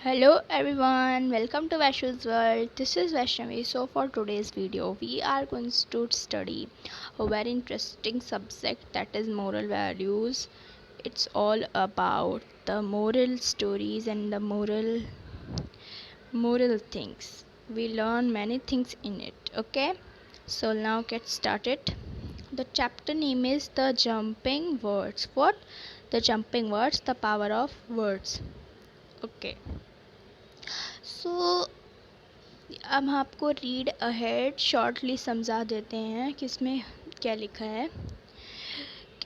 Hello everyone, welcome to Vaishnu's World. This is Vaishnavi. So for today's video, we are going to study a very interesting subject, that is moral values. It's all about the moral stories and the moral things. We learn many things in it. Okay, so now get started. The chapter name is the jumping words. What? The jumping words, the power of words. Okay, so अब हम आपको read ahead shortly समझा देते हैं कि इसमें क्या लिखा है।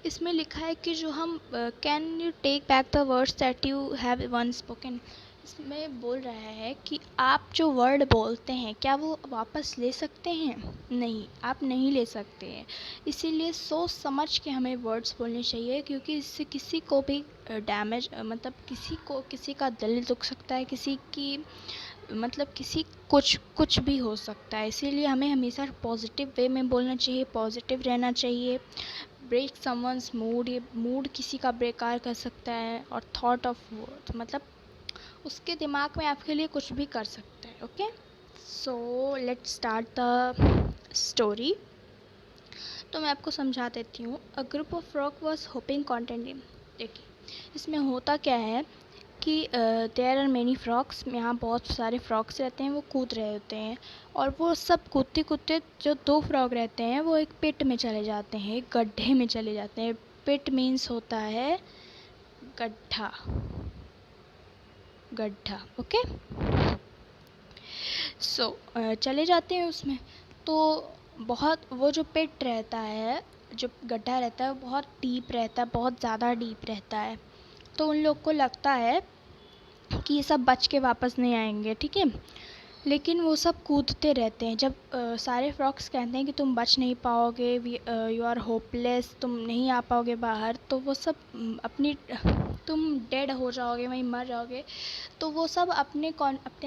इसमें लिखा है कि जो हम can you take back the words that you have one spoken. इसमें बोल रहा है कि आप जो वर्ड बोलते हैं क्या वो वापस ले सकते हैं? नहीं, आप नहीं ले सकते हैं। इसीलिए सोच समझ के हमें वर्ड्स बोलने चाहिए, क्योंकि इससे किसी को भी डैमेज मतलब किसी का दिल दुख सकता है, किसी की मतलब किसी कुछ भी हो सकता है। इसीलिए हमें हमेशा पॉजिटिव वे में बोलना चाहिए, पॉजिटिव रहना चाहिए। ब्रेक समवन्स मूड, ये मूड किसी का बेकार कर सकता है। और थॉट ऑफ वर्ड मतलब उसके दिमाग में आपके लिए कुछ भी कर सकता है। Okay, so let's start the story. तो मैं आपको समझा देती हूँ। A group of frog was hoping content. देखिए इसमें होता क्या है कि देयर आर मैनी फ्रॉक्स, यहाँ बहुत सारे फ्रॉक्स रहते हैं, वो कूद रहे होते हैं। और वो सब कूदते कूदते जो दो फ्रॉग रहते हैं वो एक पिट में चले जाते हैं, एक गड्ढे में चले जाते हैं। पिट मीन्स होता है गड्ढा, गड्ढा। ओके, सो चले जाते हैं उसमें। तो बहुत वो जो पिट रहता है, जो गड्ढा रहता है, वो बहुत डीप रहता है, बहुत ज़्यादा डीप रहता है। तो उन लोग को लगता है कि ये सब बच के वापस नहीं आएंगे, ठीक है। लेकिन वो सब कूदते रहते हैं। जब सारे फ्रॉक्स कहते हैं कि तुम बच नहीं पाओगे, यू आर होपलेस, तुम नहीं आ पाओगे बाहर, तो वो सब तुम डेड हो जाओगे, वहीं मर जाओगे। तो वो सब अपने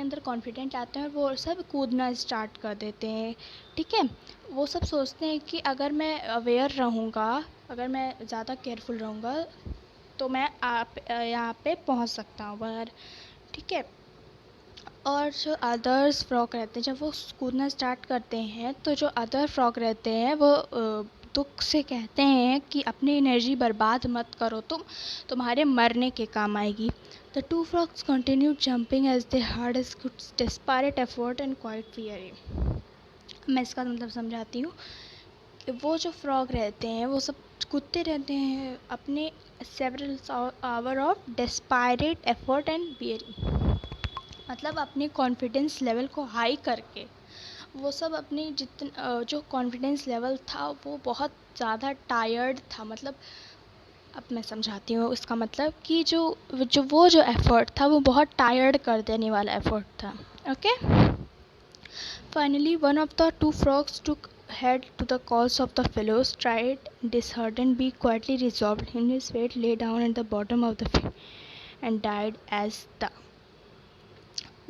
अंदर कॉन्फिडेंट आते हैं और वो सब कूदना स्टार्ट कर देते हैं, ठीक है। वो सब सोचते हैं कि अगर मैं अवेयर रहूँगा, अगर मैं ज़्यादा केयरफुल रहूँगा, तो मैं आप यहाँ पे पहुँच सकता हूँ बाहर, ठीक है। और जो अदर्स फ्रॉक रहते हैं, जब वो कूदना स्टार्ट करते हैं, तो जो अदर फ्रॉक रहते हैं वो दुख से कहते हैं कि अपनी एनर्जी बर्बाद मत करो, तुम्हारे मरने के काम आएगी। The two frogs continue jumping as they hard as desperate effort and quite fearing. मैं इसका मतलब समझाती हूँ। वो जो फ्रॉग रहते हैं वो सब कूदते रहते हैं अपने several hour of desperate effort and bearing, मतलब अपने कॉन्फिडेंस लेवल को हाई करके वो सब अपनी जो कॉन्फिडेंस लेवल था वो बहुत ज़्यादा टायर्ड था। मतलब अब मैं समझाती हूँ इसका मतलब कि जो एफ़र्ट था वो बहुत टायर्ड कर देने वाला एफ़र्ट था। Okay, finally one of the two frogs took head to the calls of the fellows, tried disheartened, be quietly resolved in his fate, lay down at the bottom of the pit and died as the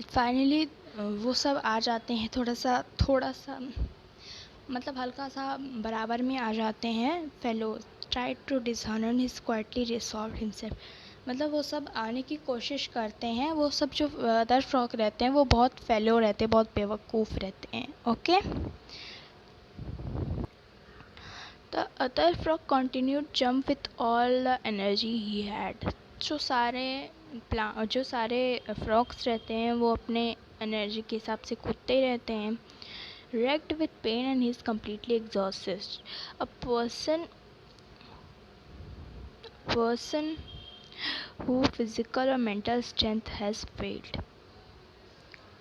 finally वो सब आ जाते हैं, थोड़ा सा मतलब हल्का सा बराबर में आ जाते हैं। Fellow try to dishonour his quietly resolve himself, मतलब वो सब आने की कोशिश करते हैं। वो सब जो अदर फ्रॉक रहते हैं वो बहुत फेलो रहते हैं, बहुत बेवकूफ़ रहते हैं। Okay, the other frock continued jump with all the energy he had. जो सारे फ्रॉक्स रहते हैं वो अपने एनर्जी के हिसाब से कूदते रहते हैं। wrecked with pain and he is completely exhausted. A person who physical or mental strength has failed.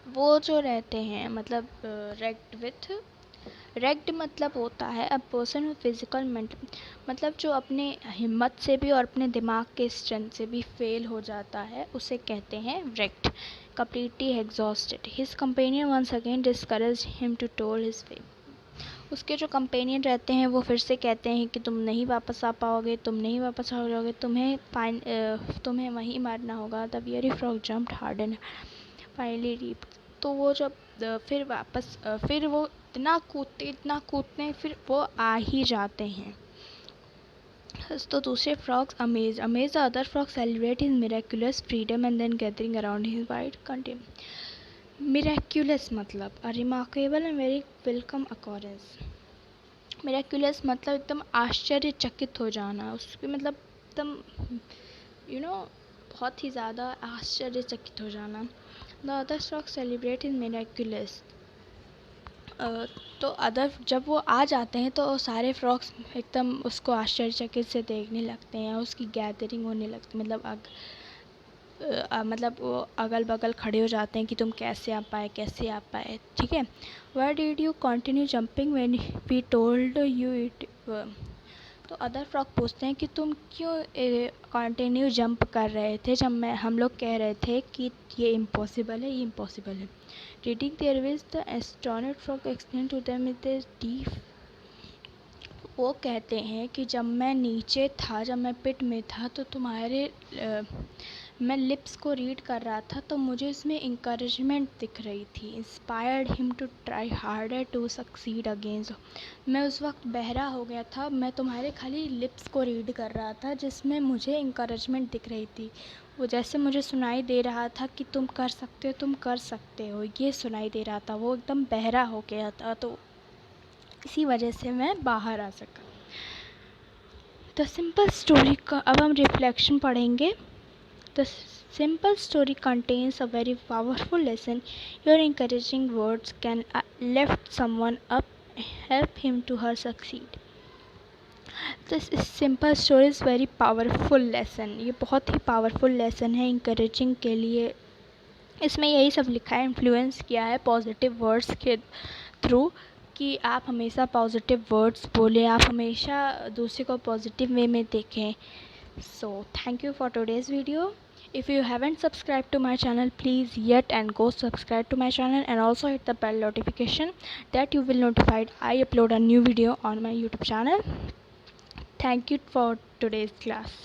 वो जो रहते हैं मतलब wrecked मतलब होता है a person who physical mental, मतलब जो अपने हिम्मत से भी और अपने दिमाग के स्ट्रेंथ से भी फेल हो जाता है, उसे कहते हैं wrecked. Completely exhausted. His companion once again discouraged him to toll his fate. उसके जो कंपेनियन रहते हैं वो फिर से कहते हैं कि तुम नहीं वापस आ पाओगे, तुम नहीं वापस आ जाओगे, तुम्हें वहीं मारना होगा। The very frog jumped hard and finally reap. तो वो जब फिर वो इतना कूदते फिर वो आ ही जाते हैं। तो दूसरे frogs amaze the other frog celebrate his miraculous freedom and then gathering around his white contain. Miraculous मतलब a remarkable and very welcome occurrence. Miraculous मतलब एकदम आश्चर्यचकित हो जाना, उसके मतलब एकदम बहुत ही ज़्यादा आश्चर्यचकित हो जाना. The other frogs celebrate his miraculous. तो अदर जब वो आ जाते हैं तो सारे फ्रॉक्स एकदम उसको आश्चर्यचकित से देखने लगते हैं, उसकी गैदरिंग होने लगती, मतलब वो अगल बगल खड़े हो जाते हैं कि तुम कैसे आ पाए, ठीक है. Why did you continue jumping when we told you it. तो अदर फ्रॉक पूछते हैं कि तुम क्यों कंटिन्यू जंप कर रहे थे जब हम लोग कह रहे थे कि ये इम्पॉसिबल है. Reading there with the astronaut frog explain to them it is deep. वो कहते हैं कि जब मैं नीचे था, जब मैं पिट में था, तो मैं लिप्स को रीड कर रहा था तो मुझे इसमें इंकरेजमेंट दिख रही थी. Inspired him to try harder to succeed against. मैं उस वक्त बहरा हो गया था, मैं तुम्हारे खाली लिप्स को रीड कर रहा था जिसमें मुझे इंकरेजमेंट दिख रही थी. वो जैसे मुझे सुनाई दे रहा था कि तुम कर सकते हो, ये सुनाई दे रहा था. वो एकदम बहरा हो गया था, तो इसी वजह से मैं बाहर आ सका. द सिंपल स्टोरी का अब हम रिफ्लेक्शन पढ़ेंगे. The simple story contains a very powerful lesson. Your encouraging words can lift someone up, help him to her succeed. This simple story is very powerful lesson. ये बहुत ही powerful lesson है encouraging के लिए. इसमें यही सब लिखा है, इन्फ्लुएंस किया है पॉजिटिव वर्ड्स के थ्रू कि आप हमेशा पॉजिटिव वर्ड्स बोलें, आप हमेशा दूसरे को पॉजिटिव वे में देखें. So thank you for today's video. If you haven't subscribed to my channel, please yet and go subscribe to my channel and also hit the bell notification that you will notified I upload a new video on my YouTube channel. Thank you for today's class.